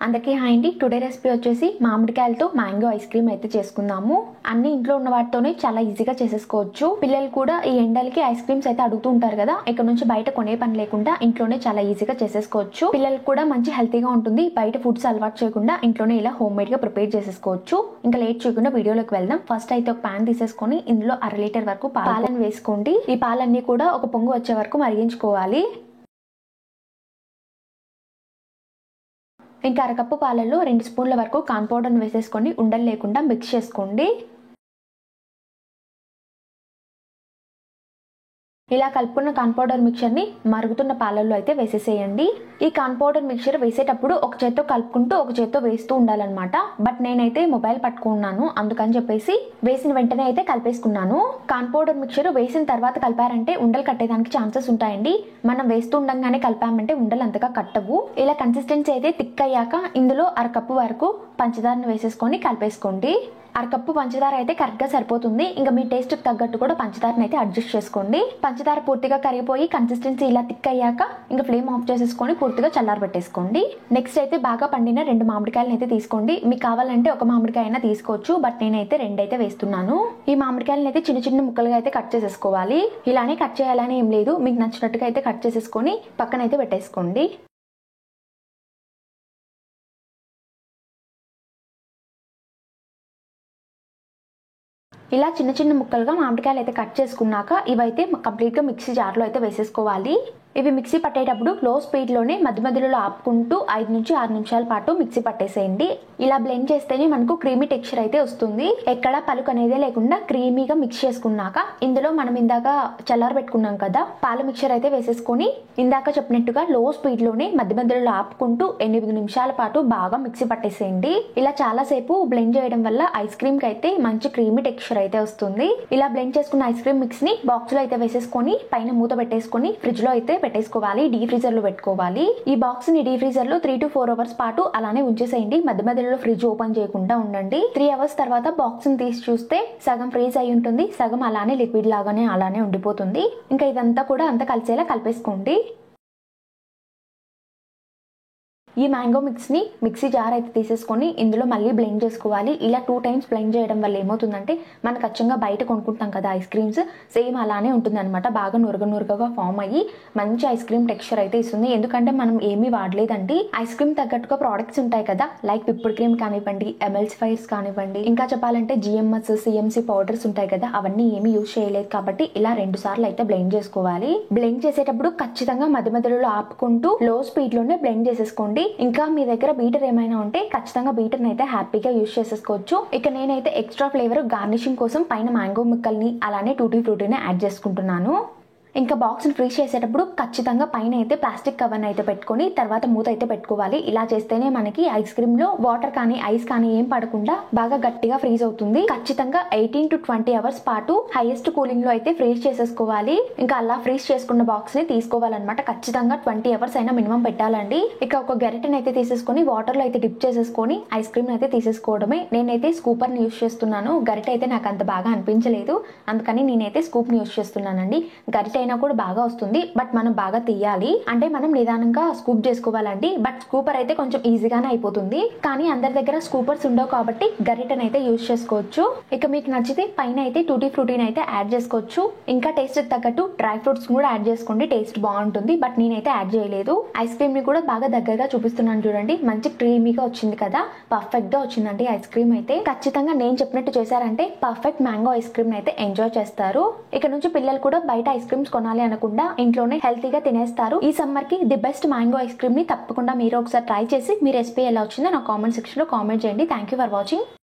అందరికీ హాయ్ అండి. Today recipe వచ్చేసి మామిడికాయలతో మ్యాంగో ఐస్ క్రీమ్ అయితే చేసుకుందాము. అన్ని ఇంట్లో ఉన్న వాటితోనే చాలా ఈజీగా చేసేసుకోవచ్చు. పిల్లలు కూడా ఈ ఎండలకి ఐస్ క్రీమ్స్ అయితే అడుగుతూ ఉంటారు కదా, ఇక్కడ నుంచి బయట కొనే పని లేకుండా ఇంట్లోనే చాలా ఈజీగా చేసేసుకోవచ్చు. పిల్లలకు కూడా మంచి హెల్తీగా ఉంటుంది. బయట ఫుడ్స్ అలవాటు చేయకుండా ఇంట్లోనే ఇలా హోమ్ మేడ్ గా ప్రిపేర్ చేసేసుకోవచ్చు. ఇంకా లేట్ చేయకుండా వీడియోలోకి వెళ్దాం. ఫస్ట్ అయితే ఒక ప్యాన్ తీసేసుకొని ఇందులో 1/2 లీటర్ వరకు పాలను వేసుకోండి. ఈ పాలన్నీ కూడా ఒక పొంగు వచ్చే వరకు మరిగించుకోవాలి. ఇంకా అరకప్పు పాలల్లో 2 స్పూన్ల వరకు కార్న్ పౌడర్ని వేసేసుకొని ఉండలు లేకుండా మిక్స్ చేసుకోండి. ఇలా కలుపుకున్న కార్న్ పౌడర్ మిక్చర్ని మరుగుతున్న పాలల్లో అయితే వేసేసేయండి. ఈ కార్న్ పౌడర్ మిక్చర్ వేసేటప్పుడు ఒక చేత్తో కలుపుకుంటూ ఒక చేత్తో వేస్తూ ఉండాలన్నమాట. బట్ నేనైతే మొబైల్ పట్టుకున్నాను, అందుకని చెప్పేసి వేసిన వెంటనే అయితే కలిపేసుకున్నాను. కార్న్ పౌడర్ మిక్చర్ వేసిన తర్వాత కలిపారంటే ఉండలు కట్టేదానికి ఛాన్సెస్ ఉంటాయండి. మనం వేస్తూ ఉండగానే కలిపామంటే ఉండలు అంతగా కట్టవు. ఇలా కన్సిస్టెన్సీ అయితే థిక్ అయ్యాక ఇందులో అరకప్పు వరకు పంచదారను వేసేసుకొని కలిపేసుకోండి. అరకప్పు పంచదార అయితే కరెక్ట్ గా సరిపోతుంది. ఇంకా మీ టేస్ట్ తగ్గట్టు కూడా పంచదారని అయితే అడ్జస్ట్ చేసుకోండి. పంచదార పూర్తిగా కరిగిపోయి కన్సిస్టెన్సీ ఇలా థిక్ అయ్యాక ఇంకా ఫ్లేమ్ ఆఫ్ చేసేసుకొని పూర్తిగా చల్లారబెట్టేసుకోండి. నెక్స్ట్ అయితే బాగా పండిన 2 మామిడికాయలను అయితే తీసుకోండి. మీకు కావాలంటే ఒక మామిడికాయ అయినా తీసుకోవచ్చు, బట్ నేనైతే 2 అయితే వేస్తున్నాను. ఈ మామిడికాయలను అయితే చిన్న చిన్న ముక్కలుగా అయితే కట్ చేసేసుకోవాలి. ఇలానే కట్ చేయాలని ఏం లేదు, మీకు నచ్చినట్టుగా అయితే కట్ చేసేసుకొని పక్కన అయితే పెట్టేసుకోండి. ఇలా చిన్న చిన్న ముక్కలుగా మామిడికాయలు అయితే కట్ చేసుకున్నాక ఇవైతే కంప్లీట్గా మిక్సీ జార్లో అయితే వేసేసుకోవాలి. ఇవి మిక్సీ పట్టేటప్పుడు లో స్పీడ్లోనే మధ్య మధ్యలో ఆపుకుంటూ 5 నుంచి 6 నిమిషాల పాటు మిక్సీ పట్టేసేయండి. ఇలా బ్లెండ్ చేస్తేనే మనకు క్రీమీ టెక్స్చర్ అయితే వస్తుంది. ఎక్కడ పలుకు అనేదే లేకుండా క్రీమీగా మిక్స్ చేసుకున్నాక ఇందులో మనం ఇందాక చల్లారబెట్టుకున్నాం కదా పాల మిక్చర్ అయితే వేసేసుకొని ఇందాక చెప్పినట్టుగా లో స్పీడ్లోనే మధ్య మధ్యలో ఆపుకుంటూ 8 నిమిషాల పాటు బాగా మిక్సీ పట్టేసేయండి. ఇలా చాలా సేపు బ్లెండ్ చేయడం వల్ల ఐస్ క్రీమ్ కి అయితే మంచి క్రీమీ టెక్స్చర్ అయితే వస్తుంది. ఇలా బ్లెండ్ చేసుకున్న ఐస్ క్రీమ్ మిక్స్ ని బాక్స్ లో అయితే వేసేసుకొని పైన మూత పెట్టేసుకొని ఫ్రిడ్జ్ లో అయితే పెట్టేసుకోవాలి. డీ ఫ్రీజర్ లో పెట్టుకోవాలి. ఈ బాక్స్ ని డీ ఫ్రీజర్ లో 3 to 4 అవర్స్ పాటు అలానే ఉంచేసేయండి. మధ్య మధ్యలో ఫ్రిడ్జ్ ఓపెన్ చేయకుండా ఉండండి. 3 అవర్స్ తర్వాత బాక్స్ ని తీసి చూస్తే సగం ఫ్రీజ్ అయి ఉంటుంది, సగం అలానే లిక్విడ్ లాగానే అలానే ఉండిపోతుంది. ఇంకా ఇదంతా కూడా అంతా కలిసేలా కలిపేసుకోండి. ఈ మ్యాంగో మిక్స్ని మిక్సీ జార్ అయితే తీసేసుకొని ఇందులో మళ్ళీ బ్లెండ్ చేసుకోవాలి. ఇలా 2 times బ్లెండ్ చేయడం వల్ల ఏమవుతుందంటే మనకు అచ్చంగా బయట కొనుక్కుంటాం కదా ఐస్ క్రీమ్స్, సేమ్ అలానే ఉంటుంది అనమాట. బాగా నురగగా ఫామ్ అయ్యి మంచి ఐస్ క్రీమ్ టెక్స్చర్ అయితే ఇస్తుంది. ఎందుకంటే మనం ఏమీ వాడలేదండి. ఐస్ క్రీమ్ తగ్గట్టుగా ప్రోడక్ట్స్ ఉంటాయి కదా, లైక్ పిప్పుడు క్రీమ్ కానివ్వండి, ఎమ్ఎల్సిఫైర్స్ కానివ్వండి, ఇంకా చెప్పాలంటే జిఎంఎస్ సిఎంసి పౌడర్స్ ఉంటాయి కదా, అవన్నీ ఏమీ యూజ్ చేయలేదు. కాబట్టి ఇలా 2 సార్లు అయితే బ్లెండ్ చేసుకోవాలి. బ్లెండ్ చేసేటప్పుడు ఖచ్చితంగా మధ్య మధ్యలో ఆపుకుంటూ లో స్పీడ్ లోనే బ్లెండ్ చేసేసుకోండి. ఇంకా మీ దగ్గర బీటర్ ఏమైనా ఉంటే ఖచ్చితంగా బీటర్ అయితే హ్యాపీగా యూజ్ చేసేసుకోవచ్చు. ఇక నేనైతే ఎక్స్ట్రా ఫ్లేవర్ గార్నిషింగ్ కోసం పైన మ్యాంగో ముక్కల్ని అలానే టూటీ ఫ్రూటీని యాడ్ చేసుకుంటున్నాను. ఇంకా బాక్స్ని ఫ్రీజ్ చేసేటప్పుడు ఖచ్చితంగా పైన అయితే ప్లాస్టిక్ కవర్ని అయితే పెట్టుకొని తర్వాత మూత అయితే పెట్టుకోవాలి. ఇలా చేస్తేనే మనకి ఐస్ క్రీమ్ లో వాటర్ కానీ ఐస్ కానీ ఏం పడకుండా బాగా గట్టిగా ఫ్రీజ్ అవుతుంది. ఖచ్చితంగా 18 to 20 అవర్స్ పాటు హైయెస్ట్ కూలింగ్ లో అయితే ఫ్రీజ్ చేసేసుకోవాలి. ఇంకా అలా ఫ్రీజ్ చేసుకున్న బాక్స్ ని తీసుకోవాలన్నమాట. ఖచ్చితంగా 20 అవర్స్ అయినా మినిమం పెట్టాలండి. ఇక ఒక గరిటెని అయితే తీసేసుకొని వాటర్ లో అయితే డిప్ చేసేసుకొని ఐస్ క్రీమ్ అయితే తీసేసుకోవడమే. నేనైతే స్కూపర్ ని యూజ్ చేస్తున్నాను. గరిటె అయితే నాకు అంత బాగా అనిపించలేదు, అందుకని నేనైతే స్కూప్ ని యూజ్ చేస్తున్నానండి. గరిటె కూడా బాగా వస్తుంది, బట్ మనం బాగా తీయాలి. అంటే మనం నిదానంగా స్కూప్ చేసుకోవాలండి. బట్ స్కూపర్ అయితే కొంచెం ఈజీగానే అయిపోతుంది. కానీ అందరి దగ్గర స్కూపర్స్ ఉండవు కాబట్టి గరిటెన్ అయితే యూజ్ చేసుకోవచ్చు. ఇక మీకు నచ్చితే పైన అయితే టూటీ ఫ్రూటీని అయితే యాడ్ చేసుకోవచ్చు. ఇంకా టేస్ట్ తగ్గట్టు డ్రై ఫ్రూట్స్ కూడా యాడ్ చేసుకోండి, టేస్ట్ బాగుంటుంది. బట్ నేనైతే యాడ్ చేయలేదు. ఐస్ క్రీమ్ ని కూడా బాగా దగ్గరగా చూపిస్తున్నాను చూడండి, మంచి క్రీమీగా వచ్చింది కదా, పర్ఫెక్ట్ గా వచ్చిందండి ఐస్ క్రీమ్ అయితే. ఖచ్చితంగా నేను చెప్పినట్టు చేశారంటే పర్ఫెక్ట్ మ్యాంగో ఐస్ క్రీమ్ అయితే ఎంజాయ్ చేస్తారు. ఇక నుంచి పిల్లలు కూడా బయట ఐస్ క్రీమ్స్ కొనాలి అనకుండా ఇంట్లోనే హెల్తీగా తినేస్తారు. ఈ సమ్మర్ కి the best mango ice cream ని తప్పకుండా మీరు ఒకసారి ట్రై చేసి మీ రెసిపీ ఎలా వచ్చిందో నా కామెంట్ సెక్షన్ లో కామెంట్ చేయండి. Thank you for watching.